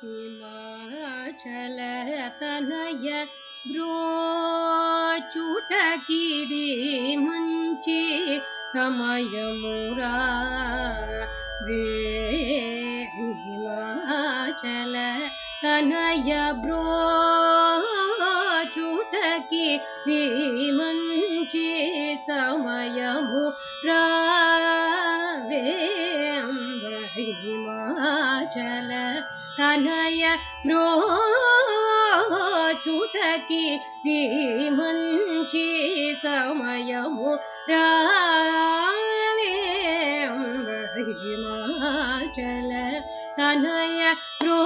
Himachal ತನಯ ಬ್ರೋಚುಟಕಿದಿ ಮುಂಚಿ ಸಮಯಮುರಾ Himachal ತನಯ ಬ್ರೋಚುಟಕಿ ಮುಂಚಿ ಸಮಯಮುರಾ Himachal ತನಯ ಬ್ರೋಚುಟಕಿ Manchi ಸಮಯಮು Himachal ತನಯ ಬ್ರೋಚುಟಕಿ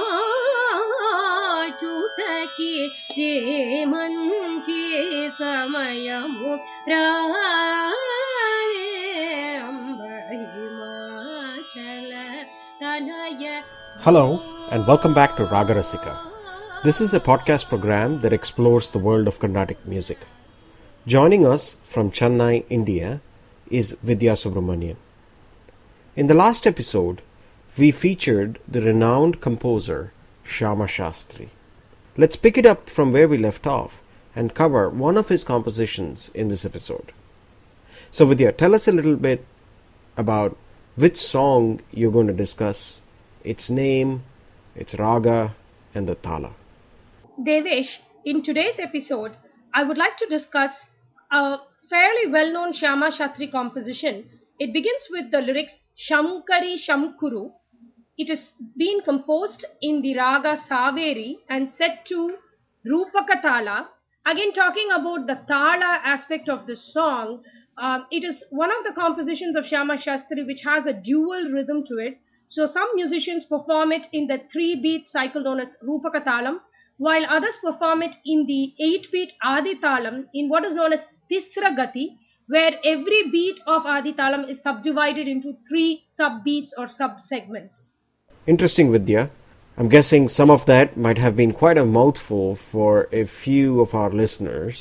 Manchi ಸಮಯಮು Himachal ತನಯ. Hello and welcome back to Raaga Rasika. This is a podcast program that explores the world of Carnatic music. Joining us from Chennai, India is Vidya Subramanian. In the last episode, we featured the renowned composer Shyama Shastri. Let's pick it up from where we left off and cover one of his compositions in this episode. So Vidya, tell us a little bit about which song you're going to discuss, its name, its raga, and the thala. Devesh, in today's episode, I would like to discuss a fairly well-known Shyama Shastri composition. It begins with the lyrics Sankari Sankuru. It is being composed in the Raaga Saveri and set to Rupaka Thala. Again, talking about the Thala aspect of this song, it is one of the compositions of Shyama Shastri which has a dual rhythm to it. So some musicians perform it in the 3-beat cycle known as Rupaka Thalam, while others perform it in the 8-beat Adi Thalam in what is known as Tisra Gati, where every beat of Adi Thalam is subdivided into 3 sub-beats or sub-segments. Interesting, Vidya. I'm guessing some of that might have been quite a mouthful for a few of our listeners.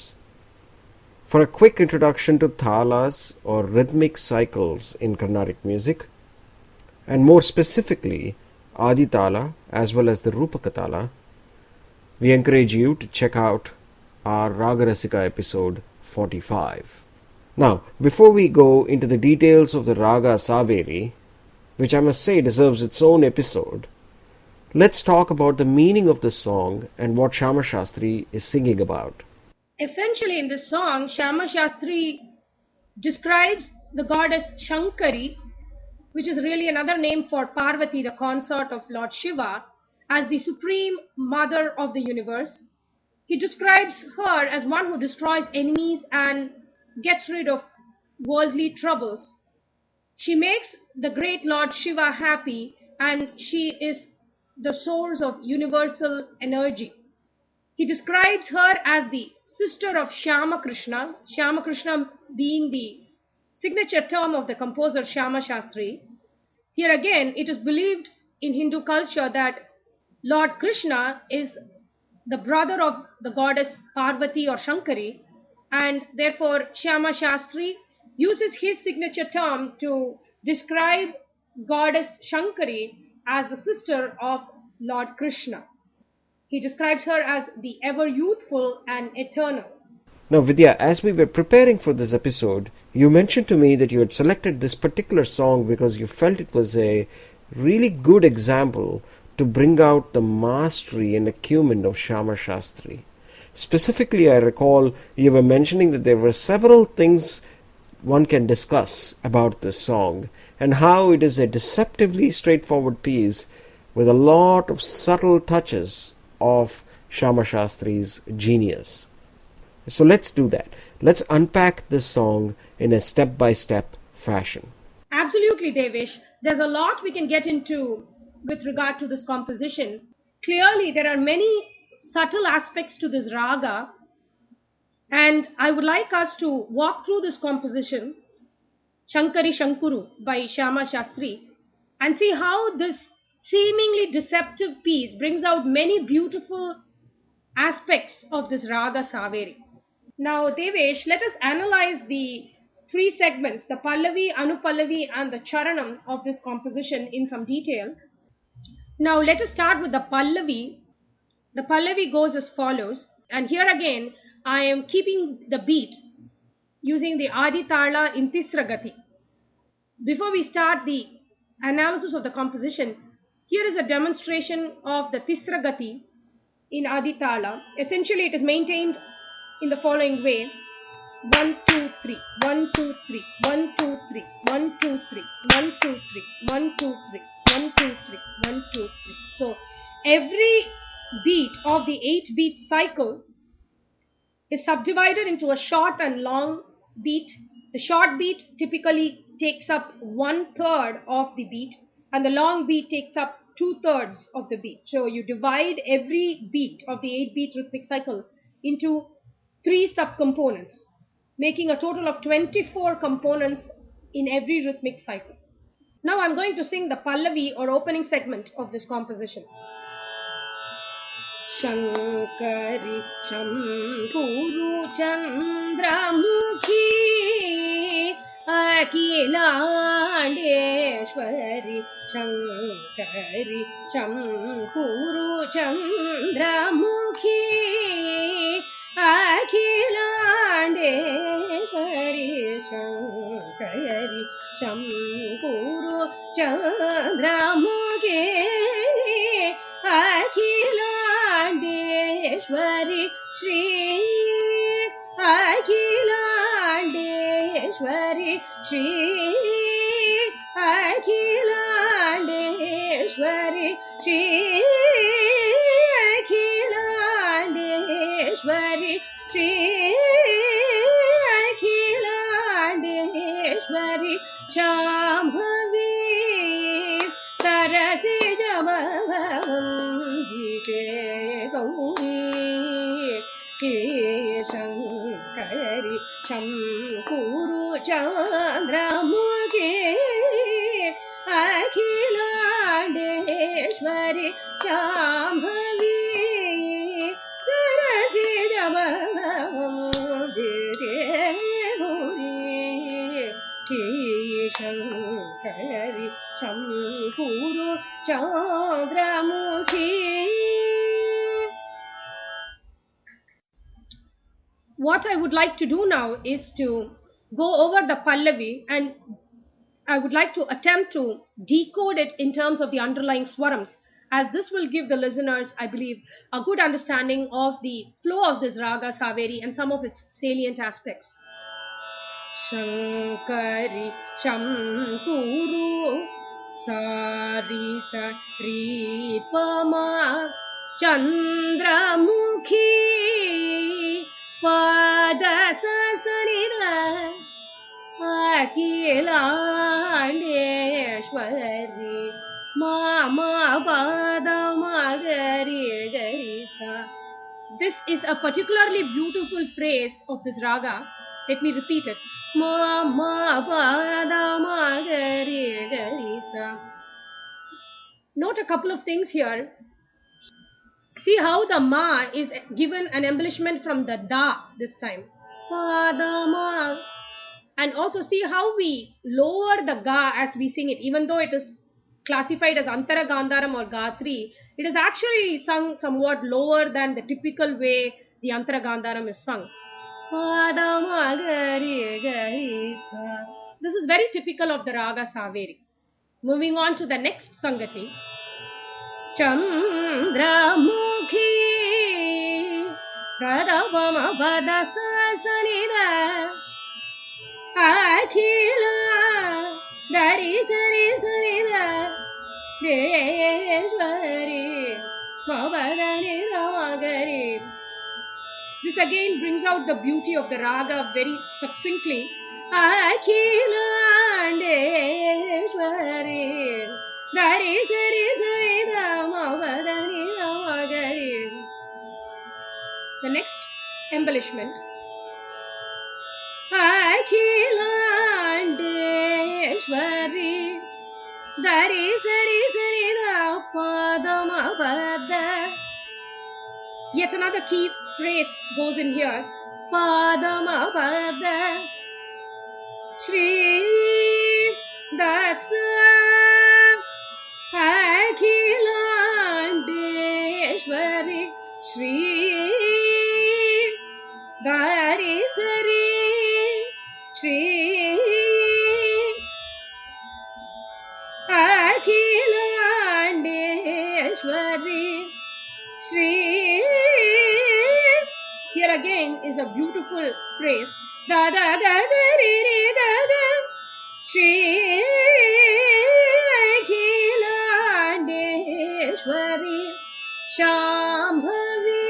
For a quick introduction to thalas or rhythmic cycles in Carnatic music, and more specifically Adi Thala as well as the Rupaka Thala, we encourage you to check out our Raaga Rasika episode 45. Now, before we go into the details of the Raaga Saveri, which I must say deserves its own episode, let's talk about the meaning of the song and what Shyama Shastri is singing about. Essentially in this song, Shyama Shastri describes the goddess Sankari, which is really another name for Parvati, the consort of Lord Shiva, as the supreme mother of the universe. He describes her as one who destroys enemies and gets rid of worldly troubles. She makes the great Lord Shiva happy, and she is the source of universal energy. He describes her as the sister of Shyama Krishna being the signature term of the composer Shyama Shastri. Here again, it is believed in Hindu culture that Lord Krishna is the brother of the goddess Parvati or Sankari, and therefore Shyama Shastri uses his signature term to describe goddess Sankari as the sister of Lord Krishna. He describes her as the ever youthful and eternal. Now Vidya, as we were preparing for this episode, you mentioned to me that you had selected this particular song because you felt it was a really good example to bring out the mastery and acumen of Shyama Shastri. Specifically, I recall you were mentioning that there were several things one can discuss about this song and how it is a deceptively straightforward piece with a lot of subtle touches of Shyama Shastri's genius. So let's do that. Let's unpack this song in a step-by-step fashion. Absolutely, Devesh. There's a lot we can get into with regard to this composition. Clearly, there are many subtle aspects to this raga, and I would like us to walk through this composition, Sankari Sankuru by Shyama Shastri, and see how this seemingly deceptive piece brings out many beautiful aspects of this Raaga Saveri. Now, Devesh, let us analyze the 3 segments, the Pallavi, Anupallavi and the Charanam of this composition in some detail. Now let us start with the Pallavi. The Pallavi goes as follows, and here again I am keeping the beat using the Adi Tala in Tisra Gati. Before we start the analysis of the composition, here is a demonstration of the Tisra Gati in Adi Tala. Essentially, it is maintained in the following way: 1, 2, 3, 1, 2, 3, 1, 2, 3, 1, 2, 3, 1, 2, 3, 1, 2, 3, 1, 2, 3, 1, 2, 3. So every beat of the 8-beat cycle is subdivided into a short and long beat. The short beat typically takes up 1/3 of the beat, and the long beat takes up 2/3 of the beat. So you divide every beat of the 8-beat rhythmic cycle into 3 subcomponents, making a total of 24 components in every rhythmic cycle. Now I'm going to sing the Pallavi or opening segment of this composition. Sankari Sankuru Chandramukhi Akilandeshwari Sankari Sankuru Chandramukhi Akilandeshwari Sankari Sankuru Chandramukhi Akilandeshwari Shri Akilandeshwari Shri Akilandeshwari Shri Akilandeshwari Shri Akilandeshwari Shambhavi Sarasi Jamavambike Gauri Ke Sankari Sankuru Chandramukhi Akilandeshwari Shambhavi Sarasi Jamavambike Gauri Ke Sankari Sankuru Chandramukhi. What I would like to do now is to go over the Pallavi, and I would like to attempt to decode it in terms of the underlying swarams, as this will give the listeners, I believe, a good understanding of the flow of this Raga Saveri and some of its salient aspects. Sankari Sankuru Sari Sari Pama Chandramukhi Pada Sasanida Akilandeshwari Mama Pada Magari Garisa. This is a particularly beautiful phrase of this raga. Let me repeat it. Mama Pada Magari Garisa. Note a couple of things here. See how the ma is given an embellishment from the da this time. Padama. And also see how we lower the ga as we sing it. Even though it is classified as Antara Gandharam or Gatri, it is actually sung somewhat lower than the typical way the Antara Gandharam is sung. Padama Gari Garisa. This is very typical of the Raga Saveri. Moving on to the next Sangati. Chandramukhi Gadavama Pada Sasanida Akila Dari Sari Sarida Deshwari Mabadani Ramagari. This again brings out the beauty of the raga very succinctly. Akilandeshwari Dari Sari Sarida Mabadani Ramagari. The next embellishment. Akilandeshwari Dari Sari Sarida Padama Pada. Yet another key phrase goes in here. Padama Pada Shri Dasa Akila Akhilandeshwari Shri. Here again is a beautiful phrase. Da da da da re re da da. Shri Akhilandeshwari Shambhavi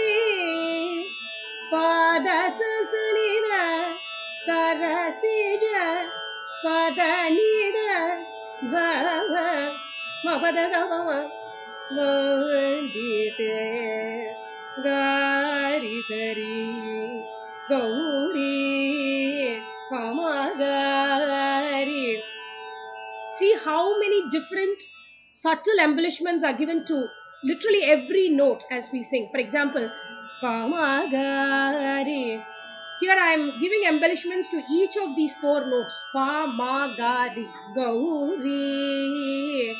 Pada Sasalina Sarasija Pada Nida Bhava Mapada Dava Vandite Gari Sari Gauri Kamagari. See how many different subtle embellishments are given to literally every note as we sing. For example, Kamagari. Here I am giving embellishments to each of these four notes. Pa, ma, ga, ri. Gauri.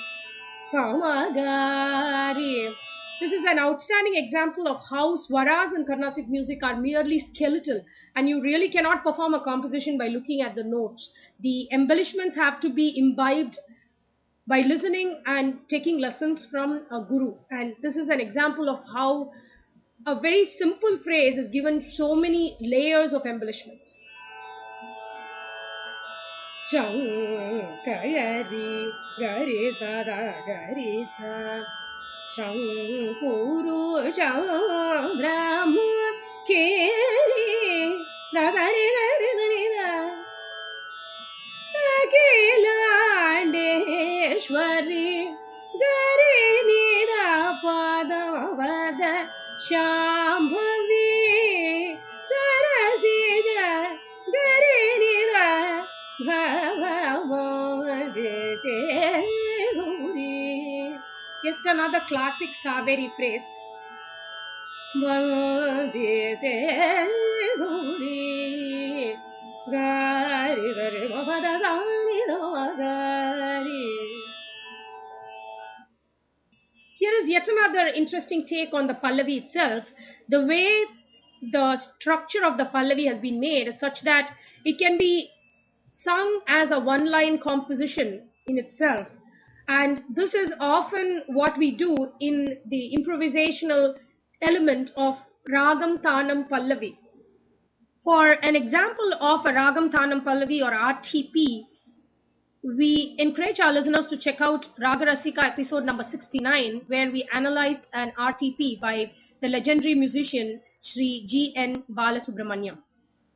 Kamagari. This is an outstanding example of how swaras in Carnatic music are merely skeletal, and you really cannot perform a composition by looking at the notes. The embellishments have to be imbibed by listening and taking lessons from a guru. And this is an example of how a very simple phrase is given so many layers of embellishments. Sankari, gari sa da gari sa. Sankuru, Subramanian, da gari gari gari da. Akhilandeshwari gari nida pada vada. Shambhavi Sarasija Garinida Bhavavadite Gauri. Yet another classic Saveri phrase. Vandite Gauri Gari Gari Bhavadadani Gari. Here is yet another interesting take on the Pallavi itself. The way the structure of the Pallavi has been made is such that it can be sung as a one-line composition in itself. And this is often what we do in the improvisational element of Ragam Tanam Pallavi. For an example of a Ragam Tanam Pallavi or RTP, we encourage our listeners to check out Raaga Rasika episode number 69, where we analyzed an RTP by the legendary musician Sri G.N. Balasubramanian.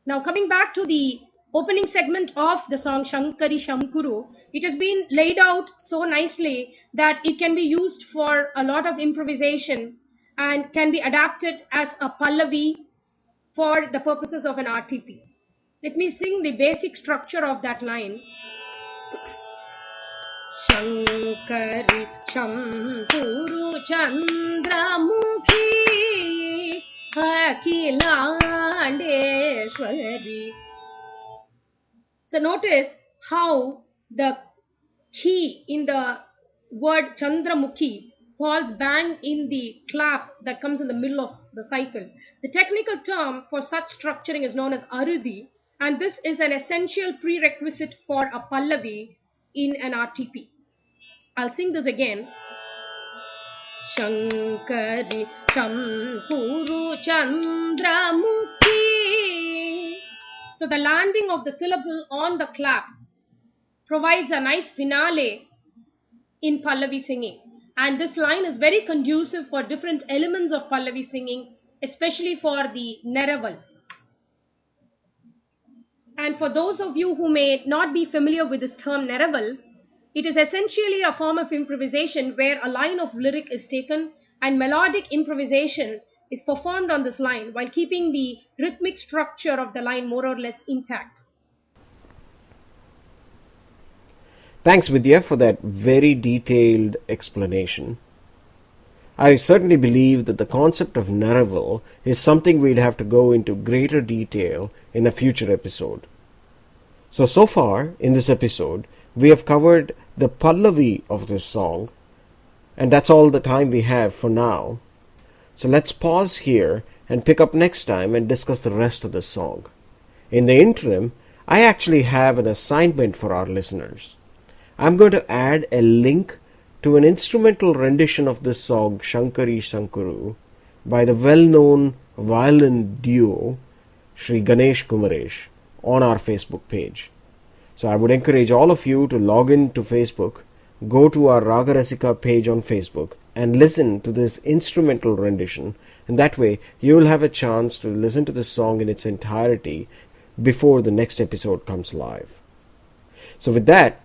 Now coming back to the opening segment of the song Sankari Sankuru, it has been laid out so nicely that it can be used for a lot of improvisation and can be adapted as a Pallavi for the purposes of an RTP. Let me sing the basic structure of that line. Sankari Sankuru Chandramukhi Akhilandeshwari. So notice how the key in the word Chandramukhi falls bang in the clap that comes in the middle of the cycle. The technical term for such structuring is known as arudhi, and this is an essential prerequisite for a Pallavi in an RTP. I'll sing this again. Sankari Sankuru Chandramukhi. So the landing of the syllable on the clap provides a nice finale in Pallavi singing. And this line is very conducive for different elements of Pallavi singing, especially for the Neraval. And for those of you who may not be familiar with this term Neraval, it is essentially a form of improvisation where a line of lyric is taken and melodic improvisation is performed on this line while keeping the rhythmic structure of the line more or less intact. Thanks, Vidya, for that very detailed explanation. I certainly believe that the concept of Neraval is something we'd have to go into greater detail in a future episode. So far in this episode, we have covered the Pallavi of this song, and that's all the time we have for now. So let's pause here and pick up next time and discuss the rest of the song. In the interim, I actually have an assignment for our listeners. I'm going to add a link to an instrumental rendition of this song Sankari Sankuru by the well-known violin duo Sri Ganesh Kumaresh on our Facebook page. So I would encourage all of you to log in to Facebook, go to our Raaga Rasika page on Facebook and listen to this instrumental rendition, and that way you will have a chance to listen to this song in its entirety before the next episode comes live. So with that,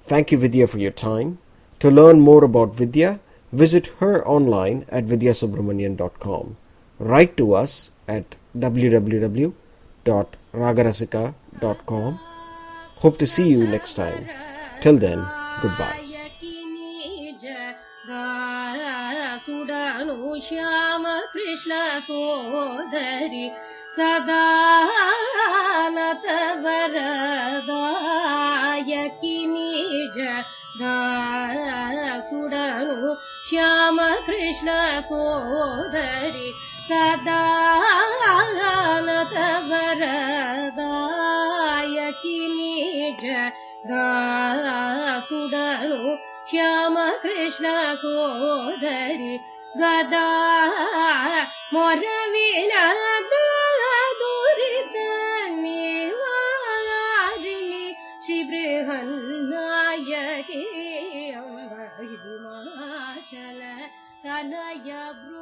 thank you Vidya for your time. To learn more about Vidya, visit her online at vidyasubramanian.com. Write to us at www.raagarasika.com. Hope to see you next time. Till then, goodbye. Sudanu Shyama Krishna Sodari Sadanata Varadayaki Nija Sudanu Shyama Krishna Sodari Gada Moravila Durita Nivarini Shibrihannayaki Himachala Tanaya Bru